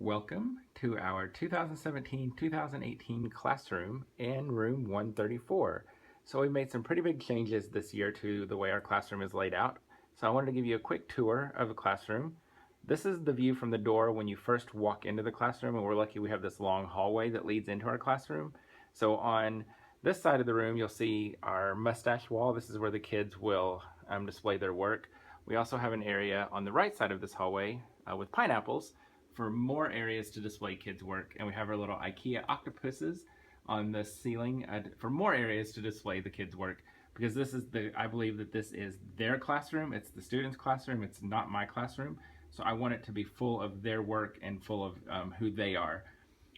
Welcome to our 2017-2018 classroom in room 134. So we made some pretty big changes this year to the way our classroom is laid out. So I wanted to give you a quick tour of the classroom. This is the view from the door when you first walk into the classroom, and we're lucky we have this long hallway that leads into our classroom. So on this side of the room, you'll see our mustache wall. This is where the kids will display their work. We also have an area on the right side of this hallway with pineapples for more areas to display kids' work, and we have our little IKEA octopuses on the ceiling for more areas to display the kids' work, because I believe that this is their classroom, it's the students' classroom, it's not my classroom, so I want it to be full of their work and full of who they are.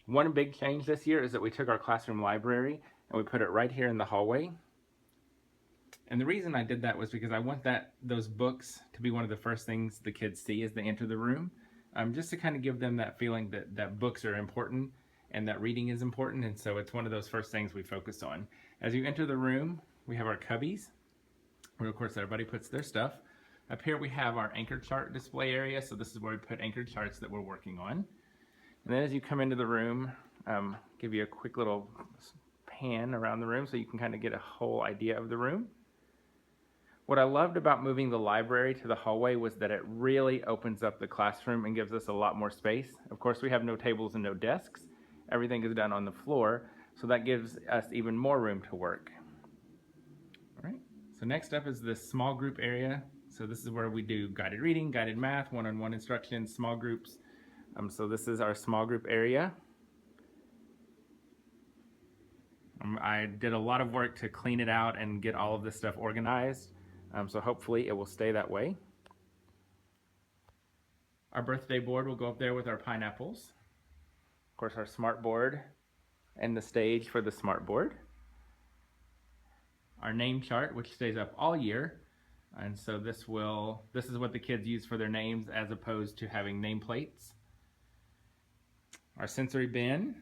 One big change this year is that we took our classroom library and we put it right here in the hallway. And the reason I did that was because I want those books to be one of the first things the kids see as they enter the room. Just to kind of give them that feeling that books are important and that reading is important, and so it's one of those first things we focus on. As you enter the room, we have our cubbies, where of course everybody puts their stuff. Up here we have our anchor chart display area, so this is where we put anchor charts that we're working on. And then as you come into the room, give you a quick little pan around the room so you can kind of get a whole idea of the room. What I loved about moving the library to the hallway was that it really opens up the classroom and gives us a lot more space. Of course, we have no tables and no desks. Everything is done on the floor, so that gives us even more room to work. All right, so next up is the small group area. So this is where we do guided reading, guided math, one-on-one instruction, small groups. So this is our small group area. I did a lot of work to clean it out and get all of this stuff organized. So hopefully it will stay that way. Our birthday board will go up there with our pineapples. Of course, our smart board and the stage for the smart board. Our name chart, which stays up all year. And so this is what the kids use for their names as opposed to having nameplates. Our sensory bin.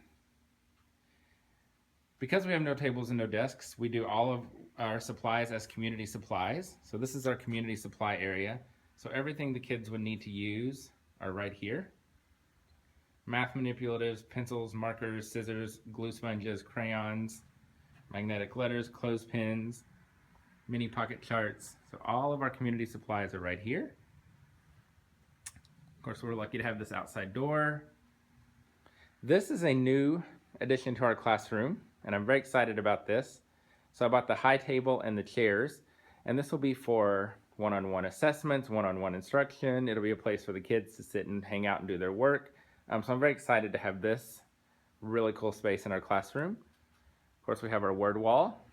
Because we have no tables and no desks, we do all of our supplies as community supplies. So this is our community supply area. So everything the kids would need to use are right here. Math manipulatives, pencils, markers, scissors, glue sponges, crayons, magnetic letters, clothespins, mini pocket charts. So all of our community supplies are right here. Of course, we're lucky to have this outside door. This is a new addition to our classroom, and I'm very excited about this. So I bought the high table and the chairs, and this will be for one-on-one assessments, one-on-one instruction. It'll be a place for the kids to sit and hang out and do their work. So I'm very excited to have this really cool space in our classroom. Of course, we have our word wall.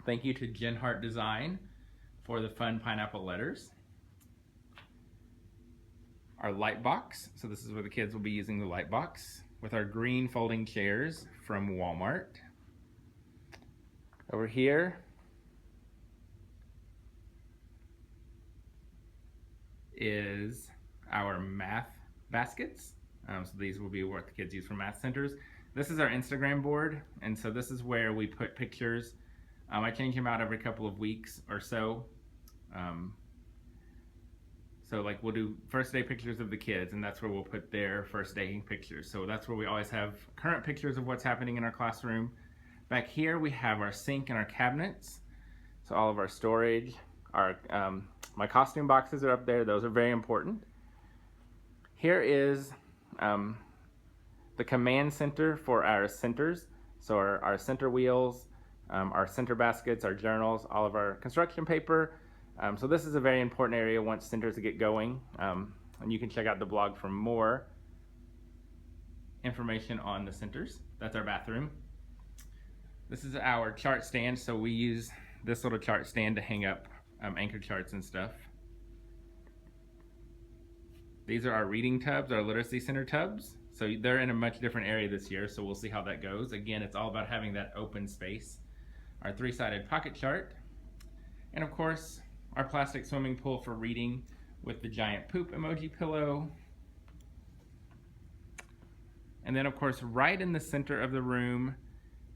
Thank you to Jen Hart Design for the fun pineapple letters. Our light box, so this is where the kids will be using the light box, with our green folding chairs from Walmart. Over here is our math baskets. So these will be what the kids use for math centers. This is our Instagram board, and so this is where we put pictures. I change them out every couple of weeks or so. So like we'll do first day pictures of the kids, and that's where we'll put their first day pictures. So that's where we always have current pictures of what's happening in our classroom. Back here we have our sink and our cabinets. So all of our storage, my costume boxes are up there. Those are very important. Here is the command center for our centers. So our center wheels, our center baskets, our journals, all of our construction paper. So this is a very important area once centers get going, and you can check out the blog for more information on the centers. That's our bathroom. This is our chart stand, so we use this little chart stand to hang up anchor charts and stuff. These are our reading tubs, our literacy center tubs. So they're in a much different area this year, so we'll see how that goes. Again, it's all about having that open space. Our three-sided pocket chart, and of course, our plastic swimming pool for reading with the giant poop emoji pillow. And then of course, right in the center of the room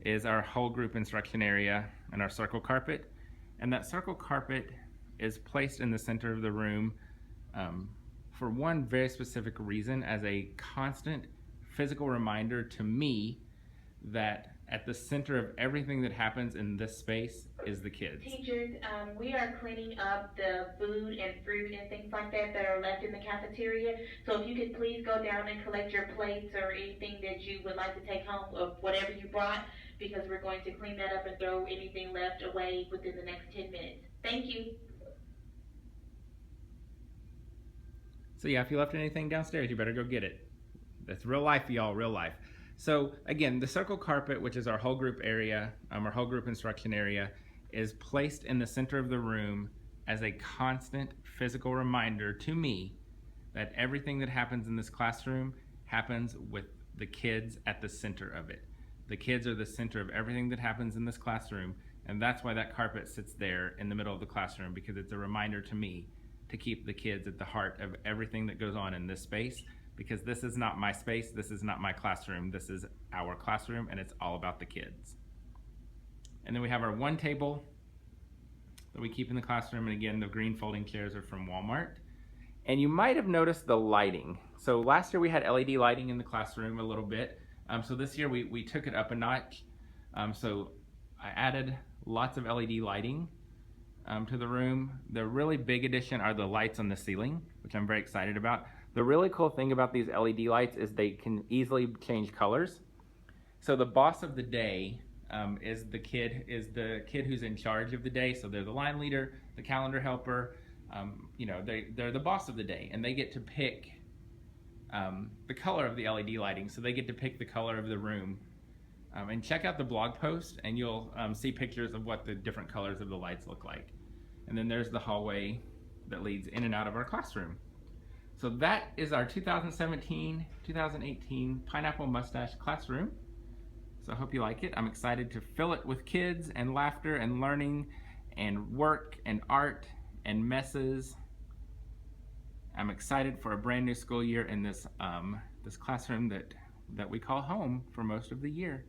is our whole group instruction area and our circle carpet. And that circle carpet is placed in the center of the room for one very specific reason, as a constant physical reminder to me that at the center of everything that happens in this space is the kids. Teachers, we are cleaning up the food and fruit and things like that are left in the cafeteria. So if you could please go down and collect your plates or anything that you would like to take home of whatever you brought, because we're going to clean that up and throw anything left away within the next 10 minutes. Thank you. So yeah, if you left anything downstairs, you better go get it. That's real life, y'all, real life. So again, the circle carpet, which is our whole group area, our whole group instruction area, is placed in the center of the room as a constant physical reminder to me that everything that happens in this classroom happens with the kids at the center of it. The kids are the center of everything that happens in this classroom, and that's why that carpet sits there in the middle of the classroom, because it's a reminder to me to keep the kids at the heart of everything that goes on in this space, because this is not my space, this is not my classroom, this is our classroom, and it's all about the kids. And then we have our one table that we keep in the classroom, and again, the green folding chairs are from Walmart. And you might have noticed the lighting. So last year we had LED lighting in the classroom a little bit. So this year we took it up a notch. So I added lots of LED lighting to the room. The really big addition are the lights on the ceiling, which I'm very excited about. The really cool thing about these LED lights is they can easily change colors. So the boss of the day is the kid who's in charge of the day. So they're the line leader, the calendar helper. They're the boss of the day, and they get to pick the color of the LED lighting. So they get to pick the color of the room. And check out the blog post, and you'll see pictures of what the different colors of the lights look like. And then there's the hallway that leads in and out of our classroom. So that is our 2017-2018 Pineapple Mustache classroom. So I hope you like it. I'm excited to fill it with kids and laughter and learning and work and art and messes. I'm excited for a brand new school year in this classroom that we call home for most of the year.